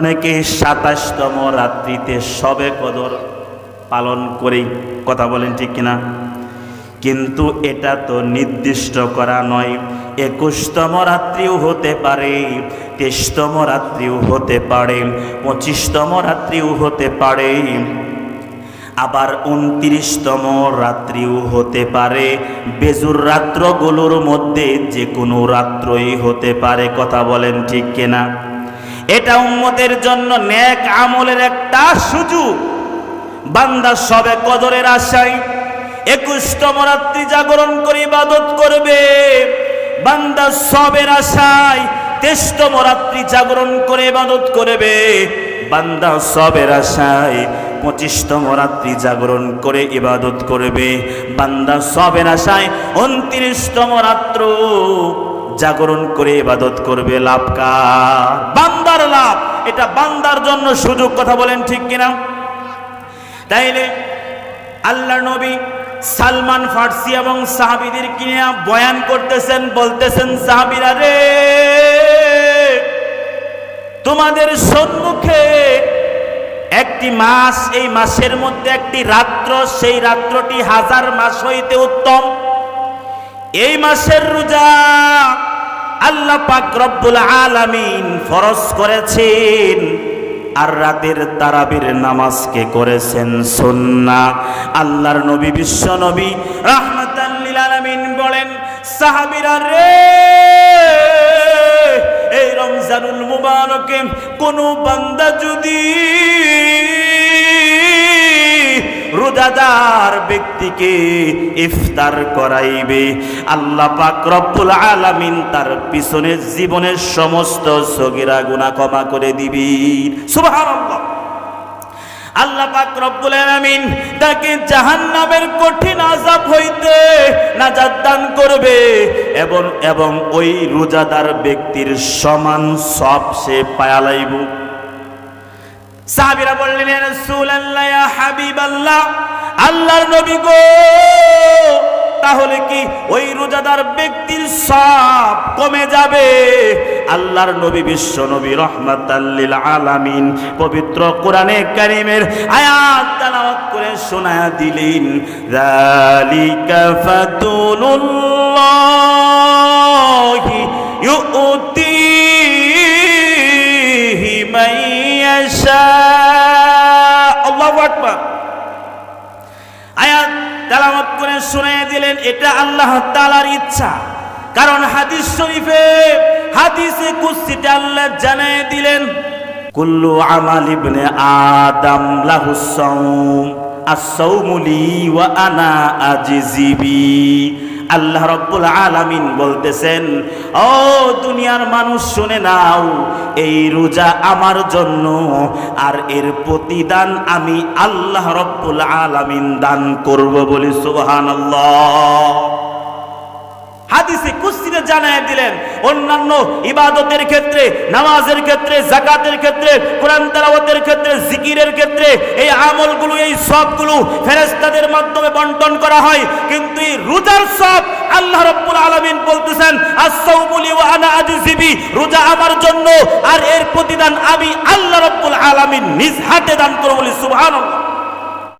অনেকে ২৭তম রাত্রিতে শবে কদর পালন করি, কথা বলেন ঠিক কিনা? কিন্তু এটা তো নির্দিষ্ট করা নয়। ২১তম রাত্রিও হতে পারে, ২৩তম রাত্রিও হতে পারে, ২৫তম রাত্রিও হতে পারে, আবার ২৯তম রাত্রিও হতে পারে। বেজুর রাত্রগুলোর মধ্যে যে কোনো রাত্রই হতে পারে, কথা বলেন ঠিক কিনা? এটা উম্মতের জন্য নেক আমলের একটা সুযোগ। বান্দা শবে কদরের আশায় ২১তম রাত্রি জাগরণ করে ইবাদত করবে, বান্দা শবের আশায় ২৩তম রাত্রি জাগরণ করে ইবাদত করবে, বান্দা শবের আশায় ২৫তম রাত্রি জাগরণ করে ইবাদত করবে, বান্দা শবের আশায় ২৯তম রাত্র জাগরণ করে ইবাদত করবে। লাভ কার? বান্দার লাভ। এটা বান্দার জন্য সুযোগ, কথা বলেন ঠিক কিনা? তাইলে আল্লাহর নবী সালমান ফার্সি এবং সাহাবীদের কিনে বয়ান করতেছেন, বলতেছেন, সাহাবীরা রে, তোমাদের সম্মুখে একটি মাস, এই মাসের মধ্যে একটি রাত্র, সেই রাত্রটি 1000 মাস হইতে উত্তম। এই মাসের রোজা আল্লাহ পাক রব্বুল আলামিন ফরজ করেছেন, আর রাতের তারাবির নামাজকে করেছেন সুন্নাহ। আল্লাহর নবী বিশ্ব নবী রাহমাতাল লিল আলামিন বলেন, সাহাবীরা রে, এই রমজানুল মুবারকে কোন বান্দা যদি রোজাদার ব্যক্তিকে ইফতার করাইবে, আল্লাহ পাক রব্বুল আলামিন তার পিছনের জীবনের সমস্ত সগীরা গুনাহ ক্ষমা করে দিবেন। সুবহানাল্লাহ। আল্লাহ পাক রব্বুল আলামিন তাকে জাহান্নামের কঠিন আযাব হইতে নাজাত দান করবে, এবং ওই রোজাদার ব্যক্তির সমান সব সে পায়া লাইব। সাহাবীরা বললেন, ইয়া রাসূলুল্লাহ, ইয়া হাবিবাল্লাহ, আল্লাহর নবী গো, তাহলে কি ওই রোজাদার ব্যক্তির সওয়াব কমে যাবে? আল্লাহর নবী বিশ্ব নবী রাহমাতাল লিল আলামিন পবিত্র কোরআনে কারীমের আয়াত তেলাওয়াত করে শোনায়া দিলেন, যালিকা ফাদলুল্লাহি ইউতিহি মান ইয়াশা। আল্লাহু আকবার। আয়াত তেলাওয়াত করে শোনায়া দিলেন, এটা আল্লাহ তাআলার ইচ্ছা। কারণ হাদিস শরীফে, হাদিসে কুদসিতে আল্লাহ জানায় দিলেন, কুল্লু আমাল ইবনে আদম লাহুস সাওম, আস-সাওমু লি ওয়া আনা আজজি বি। আল্লাহ রাব্বুল আলামিন বলতেছেন, ও দুনিয়ার মানুষ শুনে নাও, এই রোজা আমার জন্য, আর এর প্রতিদান আমি আল্লাহ রাব্বুল আলামিন দান করব। বলি সুবহানাল্লাহ। হাদিসে কুদসিতে জানায় দিলেন, অন্যান্য ইবাদতের ক্ষেত্রে, নামাজের ক্ষেত্রে, যাকাতের ক্ষেত্রে, কোরআন তেলাওয়াতের ক্ষেত্রে, জিকিরের ক্ষেত্রে এই আমলগুলো, এই সবগুলো ফেরেশতাদের মাধ্যমে বন্টন করা হয়, কিন্তু এই রোজার সব আল্লাহ রাব্বুল আলামিন বলতেছেন, আস-সাওমু লি ওয়া আনা আজজি বি, রোজা আমার জন্য, আর এর প্রতিদান আমি আল্লাহ রাব্বুল আলামিন নিজ হাতে দান করব। বলি সুবহানাল্লাহ।